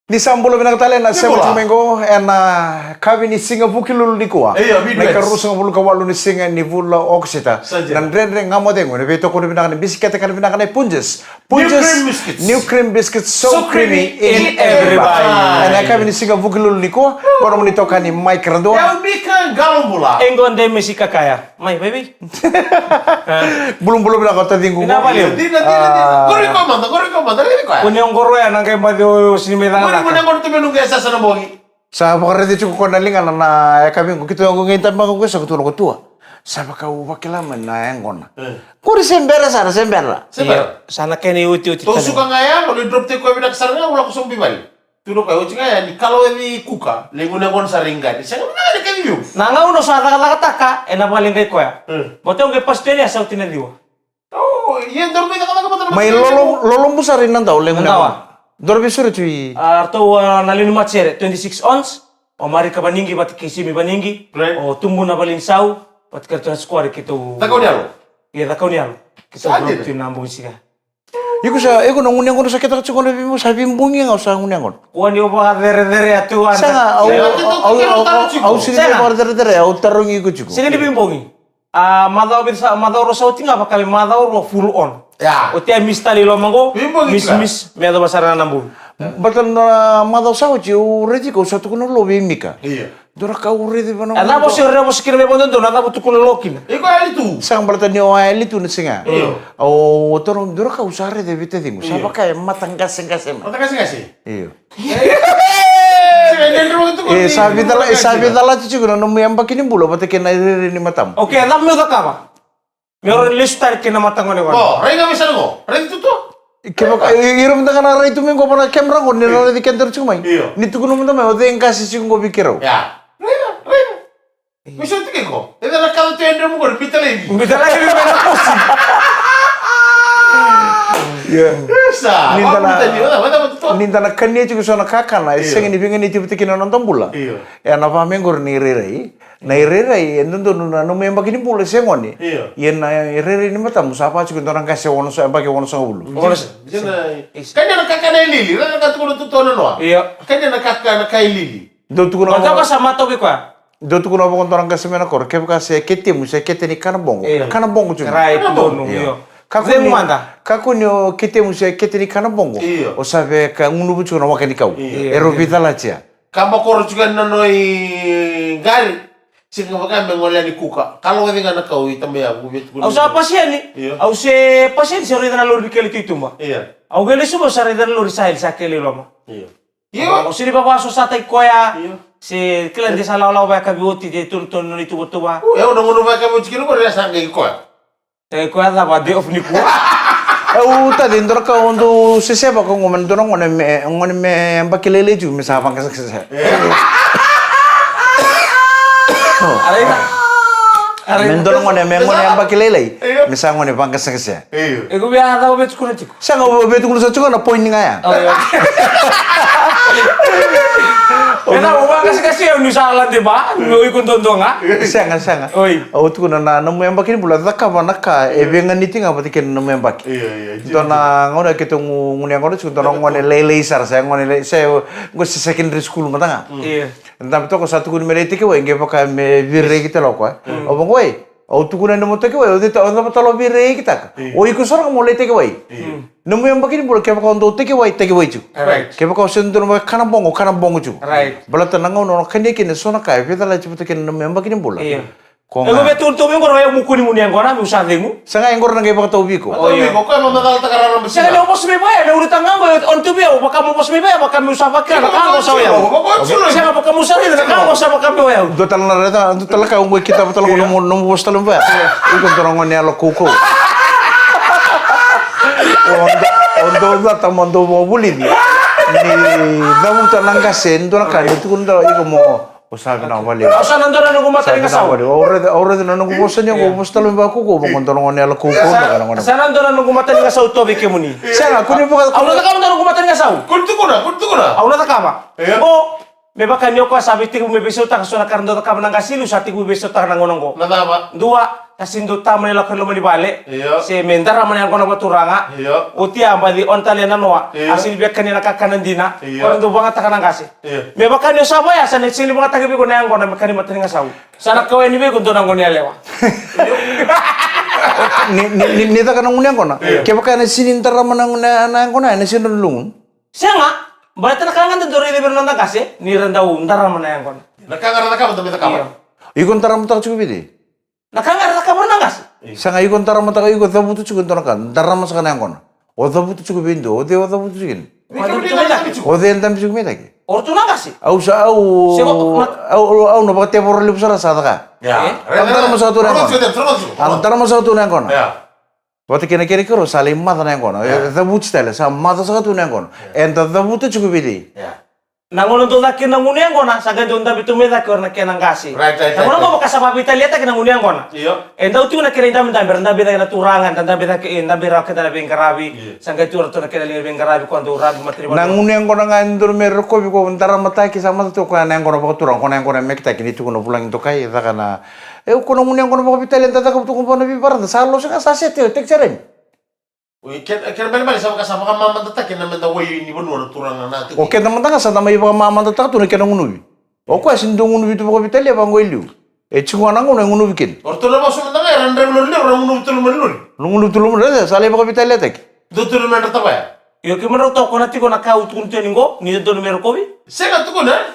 Ni sambulo binakatali na sebo tumengo na kabi ni singa bukilul ni kuwa. Na karu singa bulu kawalu ni singa ni bula oksita. Nan rendre ngamo dengo ni beto ko binakani bisikete kan binakani punjes. New cream biscuits so creamy in every bite. Na kabi ni singa bukilul ni kuwa kono ni toka ni Mike Rando. Ya bika galombula. Engonde mesika kaya. My baby. Bulung-bulung binakata dingu. Dina. Kori komanda. Kunyong goro ya nang kay badio sinimedang. Muna ko tumen nung gesa sa nabogi. Sa pakarede chuko ko nalingan na kami ko kito ngo ngintan ba ko sa kutulo ko tua. Sa baka wakilaman na engon. Kuri sembera sana sembera. Iya, sana kene uti. To suka ngaya kalau drop te ko binak saranga wala ko sombi bali. Tulo kayo ngaya ni kalau ni kuka lenguna kon saringga. Sa ngana ka niyo. Nanga uno sa taka ena paling kay ko ya. Botong ke pastenya sa utina diwa. Oh, yen dormi ka ka May lolong busarin nang tau lenguna. Dorbe sure tui. Arto nalin macere 26 ons. O mari ka baningi bat kisimi baningi. O tumbu na balin sau. Bat kerto square kito. Takau nialo. Iya takau nialo. Kito grup tu nambung sika. Iku sa eko nang unyang kono sakit ako kono bimu sabi mbungi nga sa unyang kono. Kuan yo ba dere atuan. Sanga au sini ba dere au tarung iku cukup. Sini dibimbongi. Madao rosauti nga pa kami madao ro full on. Ya. O tia mistali lo mango. Mis meado basara nambung. Batan na madau sawo ci uredi ko sa tukuno lobi mika. Iya. Dora ka uredi bana. Ada mo sir mo sikir me bondo do nada butu kuno lokin. Iko ali tu. Sang batan ni o ali tu ni singa. O torong dora ka usare de vite dingo. Sa baka matang gaseng. Mata kasih. Iyo. Sabi dala cici guna nomu yang bakini bulo bata kena iri ni matam. Oke, adam me da kama. Meron listar kina matangone wa. Oh, renga bisa ngo. Ren tu tu. Kema irum ta kana rai tumen ko pana kamera ko ni rai di kenter cumai. Iyo. Ni tu kuno mata me ode en kasi ci ngo bikero. Ya. Renga. Bisa tu ko. Eda na kala tu endre mo ko pitale. Bisa lagi me na posi. Ya. Sa. Nintana kanya juga sona kakana, sengi ni bingi ni tipu tikina nonton bula. Iyo. Ya napa mengor ni rirai, na rirai entu nuna nomu yang bagini bula sengoni. Iyo. Ya na rirai ni mata musapa cukup orang kasih wono so bagi wono so bulu. Kanya na kakana lili, na katulo tu tono no. Iya. Kanya na kakana kai lili. Do tu kuno. Mata ka sama to bi kwa. Do tu kuno apa orang kasih mena kor, kep kasih kete musa kete ni kana bongo. Kana bongo juga. Right dono iyo. Kako ni kete musa kete ni kana bongo. O sabe ka unu bucu na wakani kau. Ero bitala cia. Kamba koro juga nanoi gari. Sing baka mengolia ni kuka. Kalau kati ngana kau itambe ya bubet kuno. Au sa pasien ni. Au se pasien se ri dana lori kele tu ma. Iya. Au gele subo sa ri dana lori sahil sa kele loma. Iya. Iya. Au siri baba so sa tai koya. Se kelen de sala la ba ka bioti de tun ni tu botuba. Ya udah ngono ba ka mo cikino ko rasa ngai ko. Te koya da ba de of ni ku. Tadi ndor ka ondo seseba ko ngomen dorong ngone me ambakilele ju misafang ka saksa. Mendorong ngone me ngone ambakilele misang ngone pangka saksa. Iya. Ego bi ada obet ku na tiku. Sanga betu kulo sa na point nga ya. Ena o ba kasi yung salah di ba? Ngoy kun tondo nga. Sanga. Oi. O tu kuna na namu yang bakini bula taka banaka ebenga niti nga patikin namu yang baki. Iya. Dona ngone ketu ngone ngone su dona ngone lele sar saya ngone le saya go secondary school matanga. Iya. Entah betul ko satu kun mereti ke wenge baka me virre kita lo ko. O bangoi. O tu kuna namo te ke wai o dita onda patalo virre kita. O iku sorang mo lete ke wai. Namu yang bakini bula ke baka ondo te ke wai ju. Right. Ke baka sendur ma kana bongo ju. Right. Bala tanang no kene kene sona kai peta la chipute kene namu yang bakini bula. Iya. Ego betul tu mengko roya mukuni muni yang kona mi usandemu. Sanga engor nang baka taubi ko. Oh iya. Kok emang bakal takaran besi. Saya ni opos me ba ya udah tanggang ba on tu biya baka mo opos me ba baka mi usapa ka na ka sa ya. Saya baka mo sa ni na ka sa baka mo ya. Do tal na reta do tal ka ungwe kita betul ko no postal mba. Iko torongo ni alo kuko. Ondo ta mando mo bulidi. Ni damu tanang ka sendo na ka itu kun do iko mo usabi na wali. Asa nandora no kumatari ka sa. Ore na nang posanya ko postal mba ko mo torongo ni alo kuko na ngona. Asa nandora no kumatari ka sa utobi ke muni. Sanga kuni buka. Au na ka mo kumatari ka sa. Kuntu kuna. Au na ka ma. O me baka nyo ko sabi ti me beso ta so na karndo ka nang kasilu sa ti beso ta nang ngonong ko. Nada apa? Dua kasindo tamane la kalo mani bale. Iya. Se mendara mani ang kono baturanga. Iya. Uti ambali ontale nanoa. Iya. Asil biak kanina kakanandina. Iya. Kono do banga takana kasi. Iya. Me bakani sabo ya sana sili banga tagabi ko na ang kono makani matringa sawu. Sana kawe ni be ko donan ngoni alewa. Ni ta kanang unyang kona. Kaya baka na sinintara manang na kona na sinulungun. Sianga, bala tan kangan do re be nanda kasi ni randau ndara mana ang kono. Nakangara ka ba ta ka? Ikon taram tak cukup ini. Nakangara ka mo nangas. Sanga ikon taram tak ikon tabutu cukup tonakan. Daram mas kana yang kona. O tabutu cukup indo. O de o tabutu cukup. O de entam cukup metaki. Ortu nangas. Au no bakte por lipu sara sadaka. Ya. Antara mas satu yang kona. Antara mas satu yang kona. Ya. Waktu kira kero saling mata yang kona. Tabutu style sama mata satu yang kona. Enta tabutu cukup ini. Ya. Nangono to laki nangunian kona saga jonda bitu meda korna kenang kasi. Right. Nangono mo kasaba pita liata kinangunian kona. Iyo. Enda uti na kira indam berenda beda na turangan tanda beda ke inda bera ke dala bengkarabi. Sangga tu to na kira bengkarabi ko ando rabi matri. Nangun yang kona ngandur mer ko bi ko antara mata ki sama tu ko yang kona bakal turang kona yang kona mek tak ini tu kona pulang itu kai ta kana. Kona ngun yang kona bakal pitalen ta ko tu ko na bi paranda salo sa saset tek cerem. Kira balik sama kasama kan mama tetak yang namanya woi ini benar turang nanti. Oke teman tanga sa tamay pa mama ta tu kena ngunu. Oko asin do ngunu bitu ko pitale ba ngoilu. Chunga nangu na ngunu bikin. Orto na masuk tanga ya randa belur orang ngunu betul melur. Ngunu tulum ra sale ba ko pitale tek. Betul melur apa ya? Yo ke mero to kona ti kona kau tun teningo ni do mero kobi. Saya tu kuna.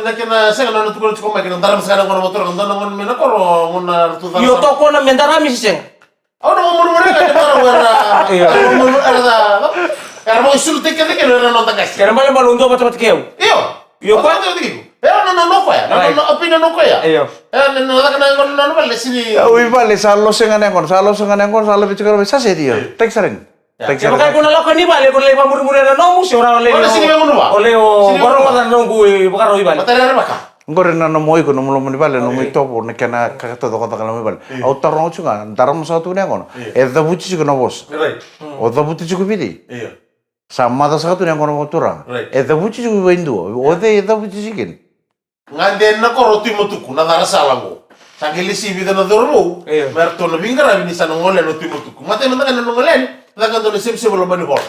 Nakina saya nana tu kuna cuma makin dalam sekarang kono motor kan nana ngono mena koro ngona tu. Yo to kona mendara mi sing. Aku nak ngomong mereka cuma warna. Ngomong ada. Karena mau isul tiket orang nonton guys. Kera male malundo pat keu. Iyo kwa ndio digo. Nana noko ya. Nana opina noko ya. Iyo. Nana kana ngono nana bale sini. Ui vale salo sengan yang kona salo bicara bisa sih dia. Tek sering. Tek Kaya sering. kaya kuna lako ni bale kuna lima muri na no musi ora ole. Ole sini ngono ba? Ole o baro mata nonggu bakaro ibale. Materi apa? Ngore na moi ko no mo bale no mo topo ne kana kakato do kota kana mo bale. Au tarong chunga daram satu ne kono. Eda buci ko no bos. Right. O da buci ko bidi. Iya. Sama da satu ne kono mo turang. Eda buci ko windu. O de eda buci sikin. Ngande na ko roti mutuku na dara salango. Sangili si vida na dormo. Merto na bingara bini sa ngole no timutuku. Mate na ngane ngolen. Daga do sim sim lo mani bol.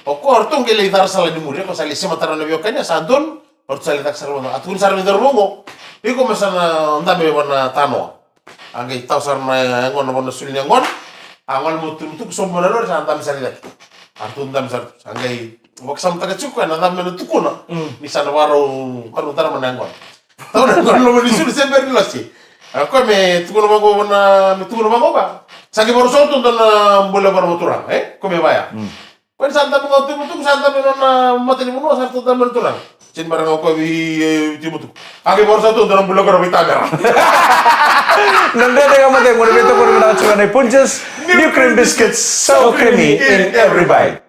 O ko orto ngele dara sala di muri ko sali sima tarana biokanya sadon. Orto sali tak sarwana. Atun sarmi dormo. Iko masana ndabe wana tano. Angge tau sarna ngono sulnya ngon. Angon mutu sombo na lor sa antam sali lagi. Artun dam sar angge waksam taga cuku na dam na tukuna. Misana waro tara manangon. Tau na ngono mo disul sember lasi. Ako me tukuna mango na tukuna mango ba. Sagi baru soto na bola baru moturang, kome baya. Kan santa mo santa mo na mateni mo sarto dam moturang. Cin barang ako timutuk. Agi baru soto na bola baru bitagar. Nande de gamate mo bito ko na chuga na punches. New cream biscuits so creamy in every bite.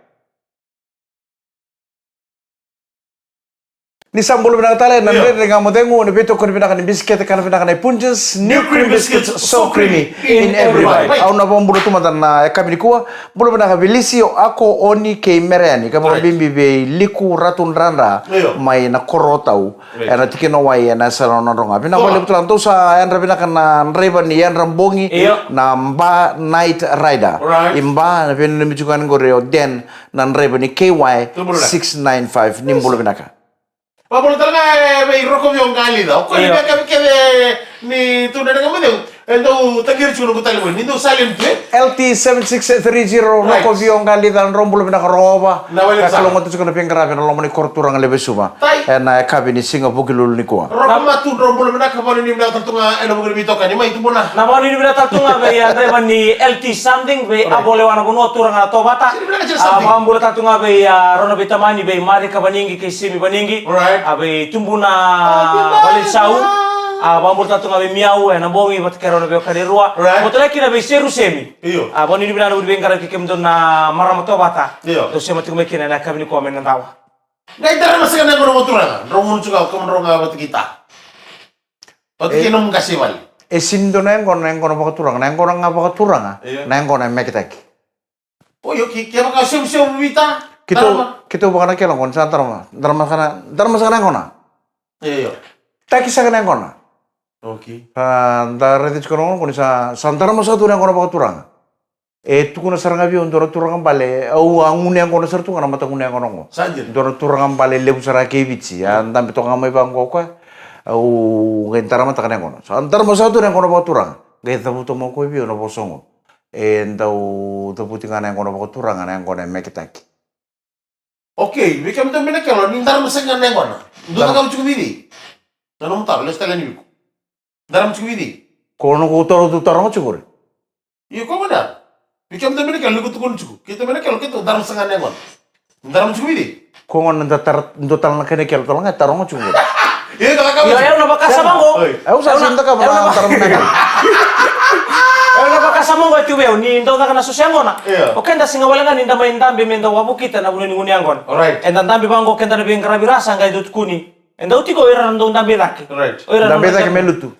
Ni sambul binakatale nande de gamate mo bito ko binakani biscuit kana binakani punches. New cream biscuits so creamy in every bite. Au na bombulu tu matan na kamini kuwa bulu binaka bilisio ako oni ke mereni kama bimbi be liku ratun randa mai na korotau era tikino wai na salon ronga bina bole betulan tu sa en rabina kana reba ni en rambongi na mba night rider imba na bin mijukan goreo den nan reba ni KY 695 nimbulu binaka. Pablo talaga may roko yung gali daw. Kung hindi kami ni tunay na kami daw. Endo tagir chulo ko tali mo. Nindo silent play. LT 7630 roko viong gali dan rombulo binaka roba. Kalau ngotu chuko na pengkarabi na lomoni korturang lebe suba. Na kabini singa bukilul ni kuwa. Roko matu rombulo binaka mo ni binaka tunga eno mo bito kanya mai tumuna. Na mo ni binaka tunga be ya reba ni LT something be abole wana kuno turang na tobata. Amambulo tatunga be ya rono bitamani be mari kabaningi kisimi baningi. Abe tumbuna balik sau. Bambul tatu ngabe miau na bongi bat kero na be kaderua. Motole kina be seru semi. Boni ni binana udi bengkara kikem don na maramato bata. To sema tu mekina na kabini ko men ndawa. Ngai dara masaka na ngono moturanga. Romun chuka ko ronga bat kita. Bat kinom kasimal. Sindo na ngono bakaturang na ngono nga bakaturanga. Na ngono mekitak. Oyo kaya baka sum bita. Kita bukan lagi langkon santar mah. Dalam masakan ngono. Iya. Tak kisah kena ngono. Oke. Antara itu sekarang kau nisa santara masa tu yang kau nak turang. Tu kau nasarang abi untuk turang bale. Au angun yang kau nasar tu kan mata angun yang kau nongo. Sanjir. Untuk turang bale lebu sarake bici. Antam betul ngamai bang kau kau. Au gentara mata kan yang kau. Santara masa tu yang kau nak turang. Gaya tahu tu mau kau ibi orang bosongo. Entau tu putih kan yang kau nak turang yang kau nak mekitaki. Oke, bikam tu mina kalau nindar masa ngan yang kau na. Dua kau cukup ini. Nanti mutar, les talen ibu. Dalam cukup ini. Kau nak utara tu utara macam kau. Iya, kau benar. Bikam tu mina kalau ikut tukun cukup. Kita mina kalau kita dalam sengan yang kau. Dalam cukup ini. Kau ngan ndak talang nak kena kalau talang talang macam kau. Iya, kalau kau. Yo na bakasama ko. Aku sasin tak kau pernah talang nak. Na bakasama ko tu beo ni ndo na kana sosiango na. Oke nda singa wala ngani nda main dambe menda wabu kita na bununi nguni angon. Alright. Enda dambe bango kenda na bing karabi rasa ngai dut kuni. Enda uti ko ira ndo dambe dak. Alright. Dambe tak melutu.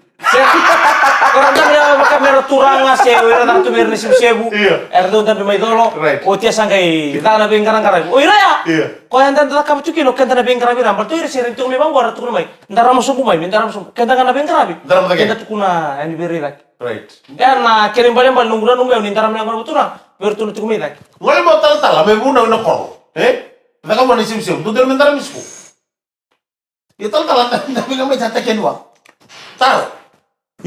Orang dambe na kamera turanga se ira na tu mer ni sebu. Erdo dambe mai dolo. O tia sangai ta na bing karang karabi. O ira ya. Ko enda nda kam tuki no kenda na bing karabi ram. Tu ira sering tu me bango ara tu mai. Nda ram subu mai, nda ram subu. Kenda na bing karabi. Kenda tu kuna ani beri dak. Right. Dan kirim balik nunggu yang nintaram yang orang betul bertunu tu kumida. Ngole mau tal me buna una koro. Kita kan mana sim tu dalam mentar misku. Ya tal tapi nggak mau jatah kenwa. Tahu.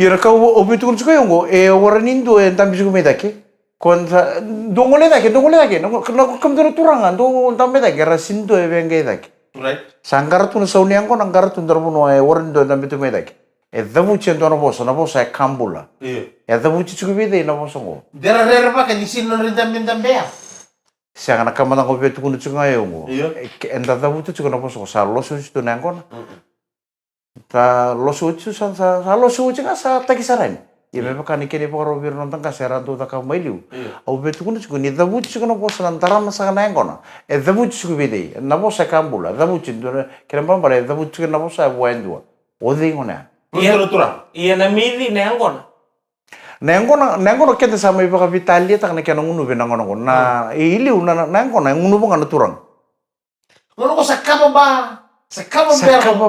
Ira kau obi tu kunci kau ngo. Orang Indo entam bisa kumida ke. Konsa dongole dak. Nak kam turangan. Do entam beda ke rasindo bengai dak. Right. Sangkar tu nasauni angko nangkar tu ndarbuno orang Indo entam itu kumida ke. Davuci ando na bosa kambula. Davuci cukup beda na bosa ngo. Dera pa kanisin na rin dambea. Siang anak kamana ko betu kunu cunga ngo. Enda davuci cukup na bosa sa losu itu nangkon. Ta losu itu sa losu itu sa takisaran. Ya memang kan ikini poro bir nonton kaseran tu tak mailiu. Au betu kunu cukup ni davuci cukup na bosa antara masa nangkon. Davuci cukup beda na bosa kambula. Davuci kira pambare davuci cukup na bosa buendua. Odi ngona. Iya na mili na angkon. Nengkono kete sama ibu kapitalia tak nak kena ngunu benang ngono na ili una nengkono ngunu bunga naturang. Ngono ko sakama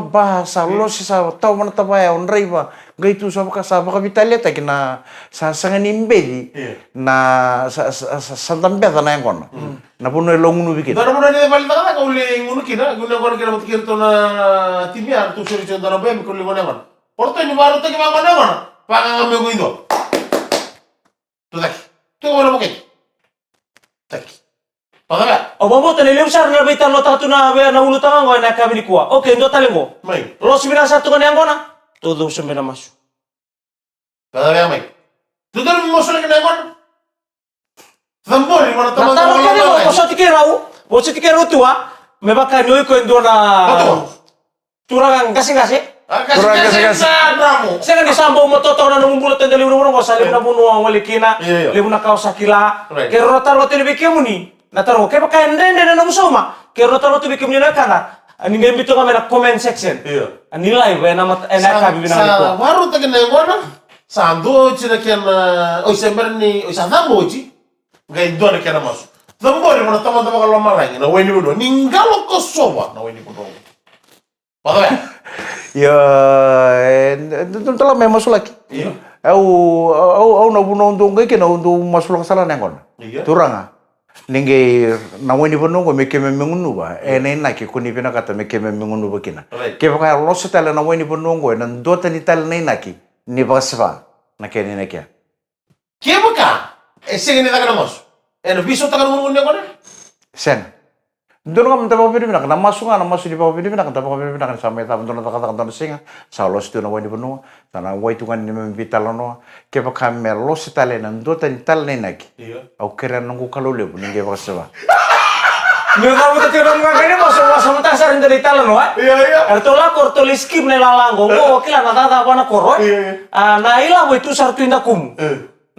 ba salo si sa tau mana tabaya onrei ba gaitu sa kapitalia tak na sa sangan imbedi na santambe ta nengkono. Na puno lo ngunu bikin. Dara mo na ni balita ka uli ngunu kina ngunu kina matikir to na timia tu suri chon dara be ko li ngona. Porto ni baru tak mang mana? Pangang kami ko itu. Tu tak. Tu mana mungkin? Tak. Pada O babo tani leu sar na bita lo tatu na be na ulu tangan ko na kabi kuwa. Oke ndo talengo. Mai. Lo sibina satu kan yang kona. Todo sembena masu. Pada be mai. Tu dara mo sula kina kon. Zambori mana taman. Taman kani mo ko soti kerau. Mo soti kerau tua. Me baka noi ko ndo na. Turagang kasih. Kurang kasih. Saya kan disambo mo toto na nunggulo tendali urung ko sa na buno ang walikina. Libu na kao sakila. Kero taro tini bikemu ni. Na taro ke baka ndende na musoma. Kero taro tu bikemu ni na kana. Ani ngembito kami na comment section. Nilai ba na ka bibina ko. Baru tak na ngona. Sando china ken o semberni o sanamo chi. Ngai do na ken mas. Zambori mana teman-teman kalau marah na weni bodo. Ninggalo ko soba na weni bodo. Pada Ya, itu telah memang sulaki. Iya. Au na buno untuk ngai kena untuk masuk salah nengkon. Turanga. Ninge na weni bono ko meke memengunu ba. Ene na ke kuni pina kata meke memengunu ba kina. Ke baka lo setala na weni bono ko na dota ni tal nei naki. Ni basva. Na ke ni nakia. Ke baka? Sing ni takana mos. Eno biso takana ngungun ne kone? Sen. Dono kam tapa pidi nak nama sunga nama sudi papa pidi nak tapa pidi nak sampai tapa dono kata singa salos tu na wani bono sana wai tu kan ni vitalono ke pa kamel lo sitale nan do tan tal ne nak au keren nunggu kalau le buning ke paswa Nyo kamu tadi orang ngagene masuk mentah sarin dari talon wa. Iya. Ertola korto liskim ne lalango ngo kila na tata apa na koroi. Na ila we tu sartu inda kum.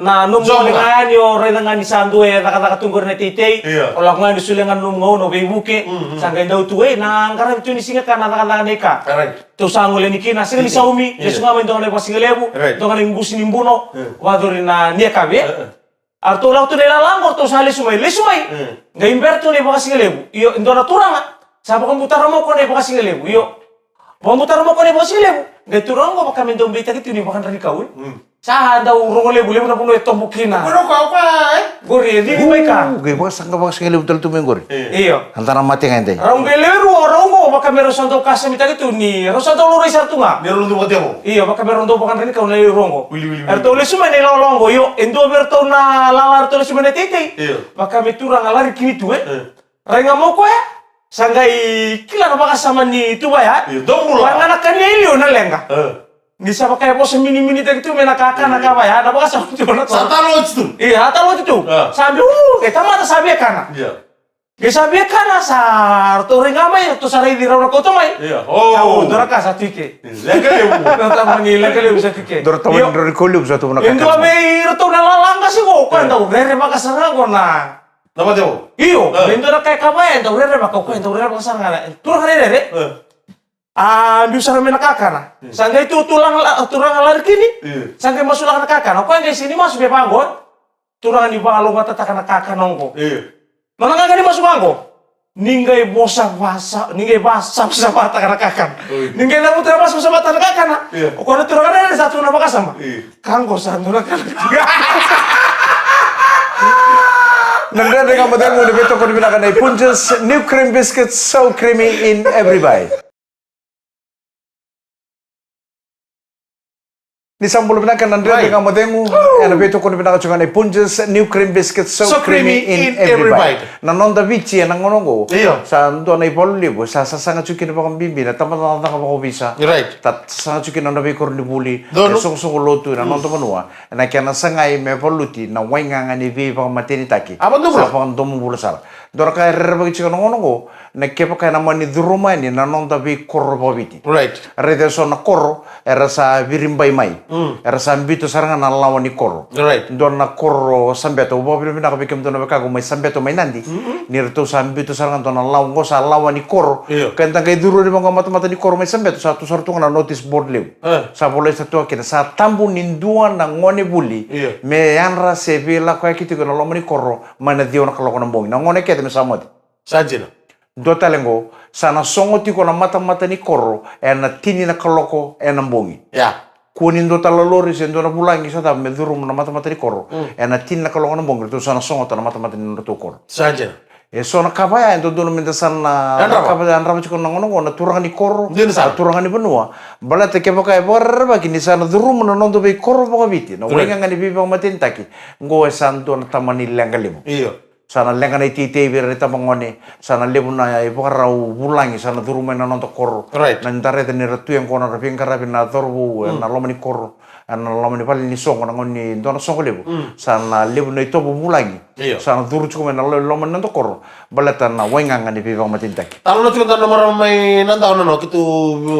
Na num dengan yo renangan di sandu ya kata tunggur ne titei. Olah ngan disulengan num ngo no bebuke. Sangga ndau tuwe na angkara itu ni singa kana kata neka. Tu sangole nikina singa ni saumi. Yesu ngamen dong ne pasingelebu. Dong ne ngbusi nimbuno. Wadori na nieka be. Arto lau tu nela langor tu sali sumai, le sumai. Nggak imber tu ne bakasi ngelebu. Iyo indona turanga. Sapa komputer mo ko ne bakasi ngelebu. Iyo. Komputer mo ko ne bakasi ngelebu. Geturang ko baka mendong beta gitu ni bakan dari kau. Sa daw rongole boleh na puno etong bukina. Pero kau apa? Gori di mai ka. Gay ba sangka ba singeli betul tu menggor. Iyo. Antara mati ngente. Rong geleru rongo baka meron santo kasa mita gitu ni. Rosanto loro isartu nga. Meron tu mati mo. Iyo baka meron do bakan dari kau na rongo. Wili. Erto le suma ni longo yo endo berto na lalar to le suma ne tete. Iyo. Baka mitura ngalari kini tu Renga mo ko ya. Sanggai kila na baka sama ni tu ba ya. Iyo, dong mula. Panganak kan ilio na lenga. Di sa pakai pos mini-mini tadi tu menakaka nakapa ya, ada baka sama tu na. Santalo itu. Iya, hata lo itu. Sabi kita mata sabi kana. Iya. Ke sabi kana sar to renga mai to sarai di rauna ko to mai. Iya. Oh, dora ka sa tike. Lekale mo. Nata mani lekale bisa tike. Dor taman dor kolub sa tu na Indo me to na lalanga si ko kan daw rere baka sarang ko na. Nama dia mo. Iyo, indo na kay kabay daw rere baka ko daw rere baka sarang na. Turang rere. Bisa na menakaka Sangga itu tulang lari kini. Sangga masuk lang nakaka na. Kung ngay sini masuk be panggon. Tulang ni balo mata taka nakaka nongko. Nang nga masuk anggo. Ninggay basa sa mata ka nakaka. Ninggay na mo basa sa mata nakaka na. O kung tulang na satu na makasama. Kanggo sa tulang ka. Nandun rin ang madang mo nabito ko nabinakan ay Punches New Cream Biscuits, so creamy in every bite. Ni sambulo binakan nandun rin ang madang mo nabito ko nabinakan ay Punches New Cream Biscuits, so creamy in every bite. Nanonda vici ang ngonongo. Sa doon ay polulibo, sa sangat suki na bakang bimbi, na tamat na ka bisa. Right. Tat sangat suki na nabi ko ni buli, song lotu na nonto manua, na kaya na sangay me poluti na wainga nga ni vi bakang matini taki. Apa tu Sa bakang domo bula sala. Dora kaya rebagi chika ngonongo, na kepa kaya naman ni durumani na nonda vi korro pabiti. Right. Rede so na korro, era sa virimbay mai. Era sa ambito saranga na lawan ni korro. Right. Doon na korro sambeto, ubo pinaka bikim doon na bakago may sambeto may nandi. Nirto sa ambito saranga doon na lawan ko sa lawan ni korro. Kaya kay duro ni mga mata-mata ni korro may sambeto sa tu sartu na notice board liw. Sa boleh sa tuwa kita sa tambu ninduan na ngone buli. Me yanra se vila kaya kiti ko na lawan ni korro mana dio na kaloko ng bongi. Na ngone kete me samot. Sajina. Do talengo sana songoti ko na mata-mata ni korro na tini na kaloko ng bongi. Ya. Kunin do talalori sen do na bulangi sa ta me durum na mata-mata ni korro na tini na kaloko ng bongi. To sana songot na mata-mata ni to korro. Sajina. So na kabaya ito doon minta sana kabaya ang ramat ko nang na turangan ni korro turangan ni benua balat ke pakai borba kini sana durum na nondo be korro pa biti na wenga ngani bibang matintaki ngo santo na tamani lengalimo Iyo. sana lenga na tite bir ni tamangone sana lebu na ibu karau bulangi sana durum na nondo korro na ntare te ni ratu yang kona rapin karapin na torbu na lomani korro na lomani pali ni songo na ngoni dona songo lebu sana lebu na ito bulangi sana duru cukup na lomani nondo korro balatan na wenga ngani bibang matintaki Talo na chukan na maramay nandaw na no kitu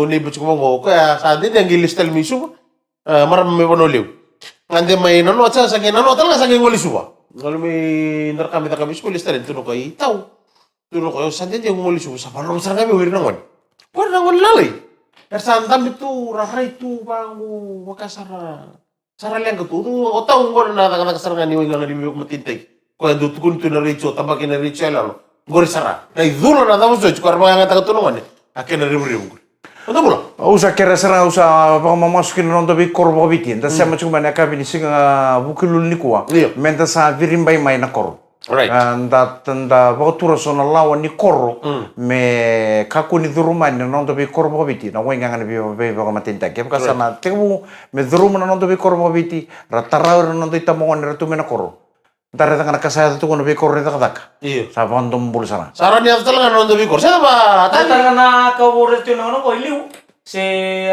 ni bucu mo kaya sa din yang gilis tel misu maramay panoliw. Ngande may nano at sa ngin nano talaga sa ngin wali suba. Ngalo may narkami ta kami school listel tuno kay itaw. Tuno ko sa din yang wali suba sa parang sa kami wiri nangon. Wala nangon lalay. Persandam itu raray itu bangu wakasara. Sara lang ko tu otaw ngor na nakasara ni wenga ngani bibang matintaki. Kaya dutukun tu na richo tabakin na richo lalo. Gori sara. Ay dulo na daw so chukar mga nga tagatulungan eh. Akin na ribu-ribu. Ano mo? Usa kera sara usa pa mamasukin nondo bi korbo bitin. Ta sama cuma na kabini singa bukilul ni kuwa. Menta sa virimbay mai na korbo. Right. Tanda batura so na lawan ni korro me kaku ni duruman na nondo bi korbo biti na wenga ngani bi ba matinta ke ka sana temu me duruman na nondo bi korbo biti ratara nondo itamongon ratu me na korro. Tara tanga nakasaya tu kono bi korro ta kadaka. Iya. Sa bandom bul sana. Sara ni aftal nga nondo bi korro. Sa ba? Tanga na kaburit yun ano ko iliw. Si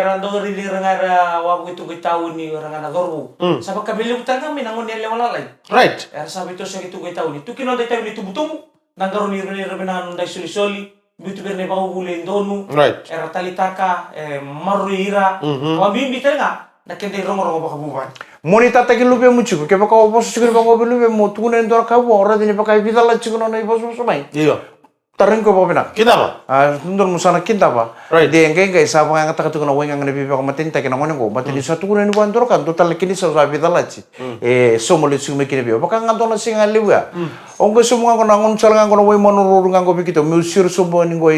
rando rili rangara wabu itu tahu ni rangana gorbu. Sabab kabili utang kami nangon ni lewan lalai. Right. Sabi to sa gitu tahu ni. Tu kino dai tahu ni tubutumu. Nangaro ni rili rebenan dai soli-soli. Bitu berne bahu bule ndonu. Right. Era talitaka maruira. Wabimbi tanga. Nakende rongo-rongo bakabuban. Moni tata ki lupe muchu ke baka opos chikun baka lupe mo tunen dor ka bo ora dini baka vidala chikun na ibos mo mai. Iya. taring ko pa pinak. Kita ba? Nundun mo sana kinta pa. Right. Di engkay engkay sa mga ngata na wenga ngani pipa kamatinta kina ngonen ko. Matini sa tukunan ni Wandor kan total kini sa sabi talachi. Somolit sumi kini pipa. Baka ngantong na singa liwa. Ong ko sumunga ko nangon salangan ko na way manururungan ko pikito. Musir subo ni ko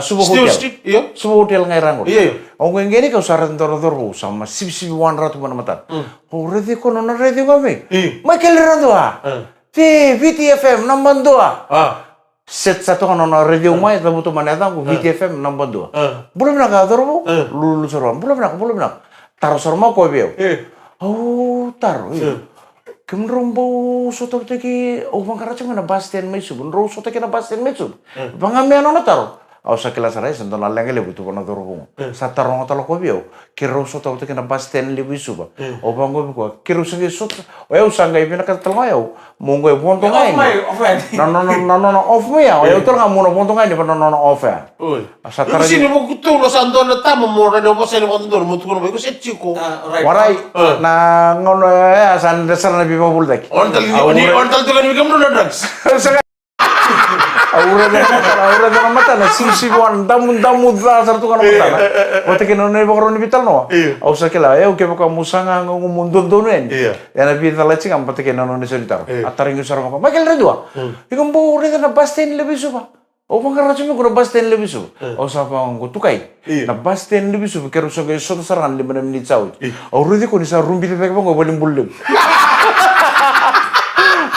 subo hotel. Iya. Subo hotel ngairan ko. Iya. Ong ko ngeni ko saran dor sama sip wan ratu mana matan. Oh redi ko na redi kami. Michael Radua. VTFM number 2. Set satu kan nona radio mai tamu tu mana tahu VTFM number 2. Belum nak atur bu, lulu seram. Belum nak. Taruh serma kau biau. Oh taruh. Kemudian bau soto teki, bangkara cuma na bastian mesu, benro soto kena bastian mesu. Bangami anak taruh. Aw sa kila saray santo na lang lebu tu kono turu sa tarong talo ko biyo kiro so taw tekena basten lebu suba o bango ko kiro sa so o eu sanga ibina ka talmayo mongo e ponto ngai no off mo ya o eu tol nga mo no ponto ngai ni no off ya sa tara Sini mo kutulo sa ando na tama mo na mo sa ni wandor mo tuno ko sa chiko. Waray na ngono ya san desar na bibo buldak On tal tulan mi kamno na drugs. Aura na mata na simsibuan damun dasar tu kan mata na. Wate kino na bakro ni vital no. Au sa kila eu ke baka musanga ngumundon donen. Ya na vital leci kam pate kino no solitaro. Ataring usar ko. Michael Redua. Ikom bo re na basten lebih suba. O bangkara cuma ko basten lebih suba. O sa pa ko tukai. Na basten lebih suba kero so ke so saran 5 menit saud. Au re ko ni sa rumbi te ko bolim bulim.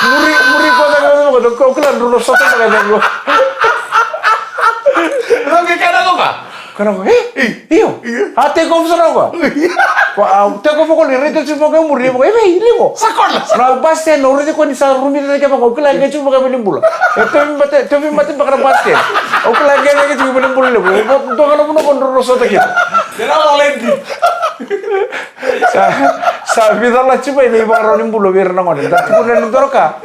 Muri ko na ko klan rulo soto na ko. Oke kana ko ka? Kana ko iyo. Ate ko sa ko. Te ko ko ni rete chumo ko muri ko ili mo. Sakon. Na baste no rete ko ni sa rumi na ka ko klan ke chumo ka bilimbula. Te mate bakara baste. O klan ke chumo bilimbula le. To kana mo ko rulo soto ki. Dena lendi. Sa vida la chupa ni bakara ni bulo bir na ngone. Ta ko na ndoroka.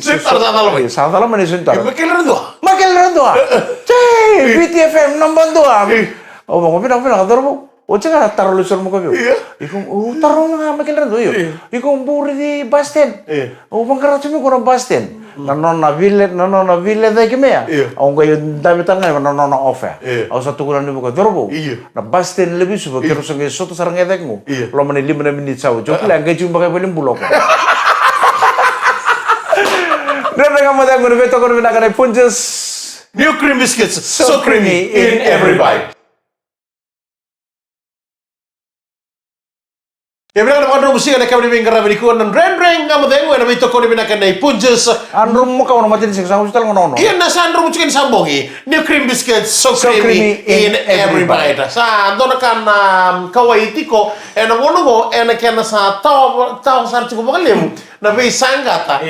Sentar mana sentar? Michael Redua. Cai, VTFM number 2. Oh, bang, pinang kadar mo. O caka taruh lusur mo kayo. Ikum taruh nga Michael Redua yo. Ikum buri di basten. O bang karacumi ko na basten. Nanon na ville da kimea. Ang kayo dami tangay nanon na offer. Au satu kulan ni mo ka dorbo. Na basten lebih suba kero sa soto sarang edek mo. Lo mani 5 menit sawo. Joki lang kayo bakay paling bulok. Dan dengan modal gue beto gue binakan punches New cream biscuits, so creamy in every bite. Ya bilang ada musik ada kami di bingkar beri kuan dan reng kamu tengok ada beto kau binakan punches. Andrum muka orang macam ni sekarang hospital ngono. Iya nasa andrum cikin sambongi. New cream biscuits, so creamy in every bite. Sa dona kan kawaiti ko ngono go kena sa tau sar cukup bakal lemu. Na be sangata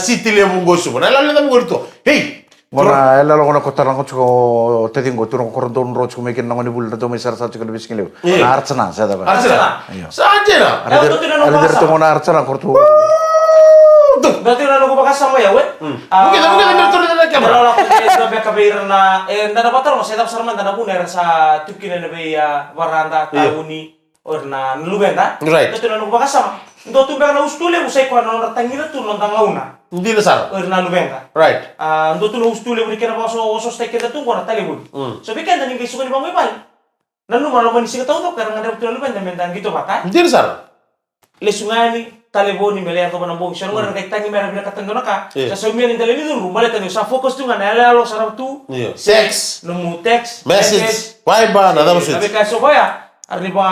city lemu gosu. Na lalu lemu gorito. Hey. Bona ela lo kono kotaran ko chuko tedin go turun koron don ro chuko mekin nangoni bul to me sar sa chuko biskin lew. Archana sa da. Archana. Sajena. Ada to mona archana kortu. Berarti udah nunggu bakas sama ya, weh? Mungkin turun na kamera. Kalau aku dia beka bayar na nana batar mo setup sarman nana buner sa tukin na beya waranda tauni orna nlubenda. Right. Berarti udah nunggu bakas sama. Ndo tu beka na ustule usai ko na tangira tu nang launa. Hindi na sar. Orna nlubenda. Right. Ndo tu na ustule buri kana ba so steke da tu ko na talibun. So beka na ningi sukan ba mo ipal. Nanu malo man sika taw karang ada tu nlubenda mendan gitu bata. Hindi na sar. Lesungani taleboni mele ato banambong siya ngora kay tangi mera bila katangona ka sa sumian in taleni dun rumale tanyo sa focus tu ngana ala sarap tu sex numu text message viber nada mo sabi ka so baya arriba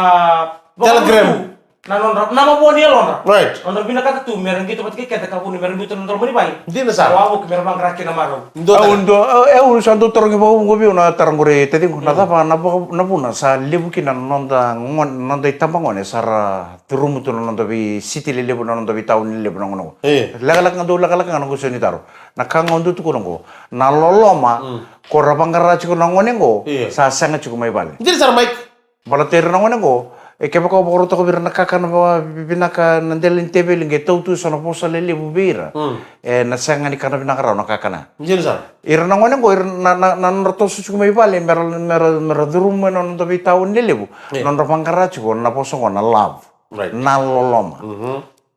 Telegram nanon nama bo niya lona right on bina kata tu meron gitu pati kay ka buni meron dito nondor bani bali hindi na sar wawo meron bang kraki na maro un santo torong ibo ngobi una tarangore tedin ko nata pa napuna sa lebu kina nonda nonda itambangone sara turumu tu nonda bi city lebu nonda bi taun lebu ngono lagalak ngado lagalak ngano ko seni taro nakangondo tu ko na loloma ko rabangara chiko ngone ngo sa sanga chiko mai bali hindi sar mike balater ngone ngo kaya ko boro to ko bir nakakan ba binaka nandelin tebel nge tautu sono posa lele bubira nasanga ni kana binaka raw nakakana hindi sar irna ngone ko irna nan roto su kumai bale mer durum non to bi taun lele bu non ro pangkara ko na poso ko na love right na loloma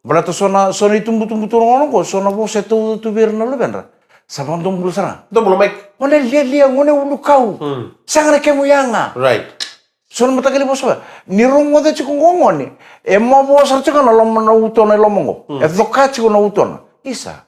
Balata sona itumbu-tumbu turun ko sona bo setu tu bir na lebendra. Sabang tumbul sana. Tumbul make. Ngone lia ngone ulu kau. Sangre kemu yanga. Right. Sona matakali bosba. Ni rongo de chikungongoni. Emma bosar chikana lomma na utona lomongo. Ezoka chikuna utona. Isa.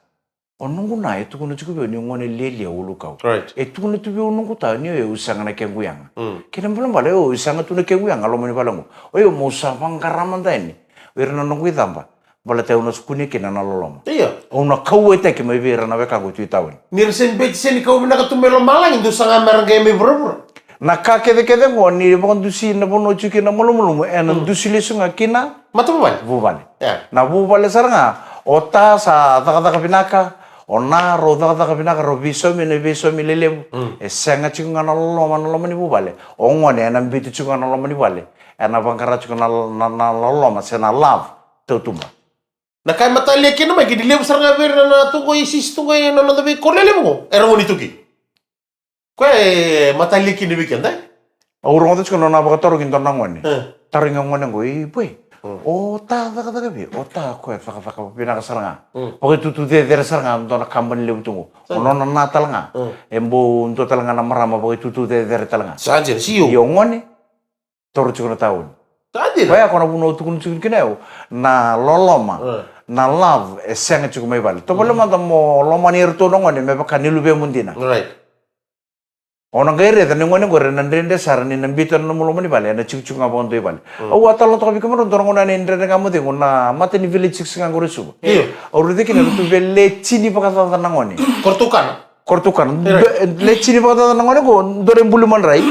Onungu na itu kuna chikubi ni ngone lia ulu kau. Right. Itu kuna tubi onungu ta ni e usanga kemu yanga. Kina mbulan bale o usanga tuna kemu yanga lomoni balango. Oyo musa pangkaramanda ini. Wirna nungu idamba. Bala te una skuni kina na lolom. Iya. Una kau ete ke mai vera na weka go tuitawin. Nirsen bet sen kau bina katumelo malang indu sanga merang game berber. Na ka kede ngo ni bon dusi na bono chuki na molomolo en dusi lesunga kina Matu bubal. bubale. Ya. Na bubale saranga ota sa taka pinaka ona ro taka pinaka ro biso mi lele. Senga chikunga na loloma ni bubale. Ongone na bitu chikunga na loloma ni bubale. Ena bangkara chikunga na loloma sena love tutumba. Na kai mata leki na mai gidi lebu saranga ver na tungo isis tungo na na be korlele mo. Era ngoni tuki. Kue mata leki ni weekend eh? Urong to chikunga na baka toro kinto na ngone. Taringa ngone go boy. Ota bi. Ota ko faka pinaka saranga. Pokoy tutu de saranga ndo na kamban lebu tungo. Ono na natal nga. Embo ndo talanga na marama pokoy tutu de talanga. Sanjir siyo. Yo ngone toro chikunga taun. Sanjir. Kaya kono buno tukun chikunga kineo na loloma. Na love senga chikunga mai bali. To bole manda mo loma ni erto ngone me baka nilube mundina. Right. Ona gaire da ngone gore na ndende sarani na bitan no molomani bali na chikunga bondo bali. O atalo to bi kamaro ndoro ngona ne ndende ngamo de ngona mate ni village singa gore subo. Oru de kina tu belle chini baka ta na ngone. Kortukan le chini baka ta na ngone go ndore mbulu man rai.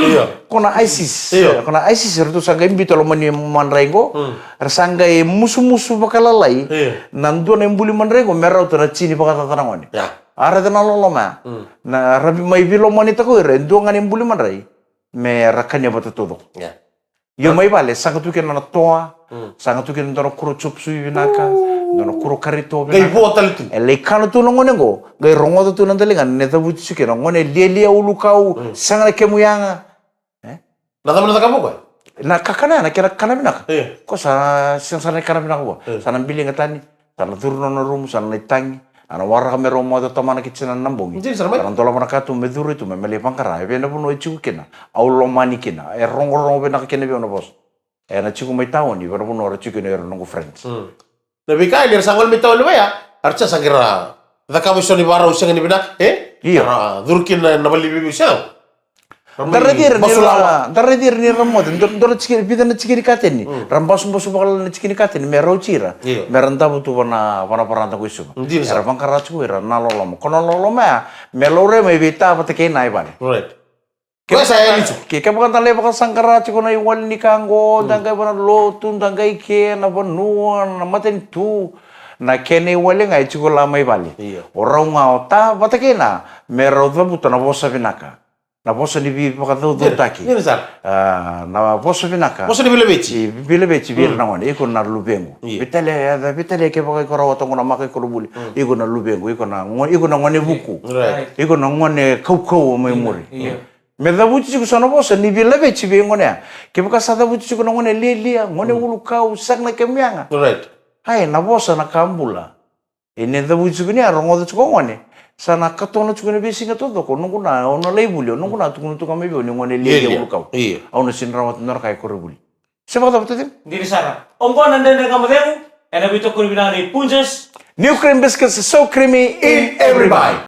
Kona ISIS. Kona ISIS ertu sanga imbito lo mani man rai go. Sanga e musu baka lalai. Nando na mbulu man rai go merau to na chini baka ta na ngone. Ara de na loloma. Na rabi mai vilo mani ta ko re ndo ngani mbulu man rai. Me rakanya bata todo. Yo mai vale sanga tu kena na toa. Sanga tu kena ndoro kuro chop sui vinaka. Ndoro kuro karito vinaka. Gai botal tu. Le kanu tu ngone go. Gai rongo tu nandalinga ne ta buti suke ngone lia ulu kau sanga kemu yanga. Na tamu na kamu ko. Na kakana na kira kana binaka. Ko sa sana kana binaka go. Sana biling ngatani. Sana turno na room sana itangi. Ana warra kamero mo to tamana kitchen nambongi. Karena tola mana katu meduru itu memele pangkara. Ebe na puno ichu kena. Au lomani kena. Rongo be na kena be na bos. Na chiku mai tawon ni bara puno ora chiku ne rongo friends. Na bika ni sangol mi tawon ba ya? Archa sangira. Da kamu soni bara usang ni bina. Iya. Durkin na bali bibi usang. Darredir ni ramot. Ndoro chikiri bida na chikiri kateni. Rambasum bosu bakal na chikiri kateni. Mero chira. Meranta butu wana paranta ko isu. Era pangkara chiku era na lolom. Kono lolom ya. Melore mai bita pate ke nai bale. Right. Kaya saya ni chu. Ke bukan tale bakal sangkara chiku na iwal ni kango. Dangkai bana lotun dangkai ke na banuan na maten tu. Na kene wale ngai chiku la mai bale. Orang ngau ta pate ke na. Mero butu na bosa vinaka. Na bosa ni bi baka do taki. Ni sar. Na bosa vinaka. Bosa ni bilebeci. Bilebeci bir na ngone iko na lubengu. Bitale ke baka ko rawato ngona makai ko lubuli. Iko na lubengu, iko na ngone buku. Right. Iko na ngone kau mai muri. Me da buci ko sono bosa ni bilebeci be ngone. Ke baka sada buci ko ngone lelia, ngone ulu kau sak na kemianga. Right. Hai na bosa na kambula. Ini da buci ko ni arongo ko ngone. Sana katona chukune besinga todo ko nungu na ono label nungu na tukunu tukame bi oni ngone lele ulukau ono sinrawat nor kai korubuli seba ta betul Diri Sara ongko nande kamademu ena bito kuribina ni punches new cream biscuits so creamy in every bite.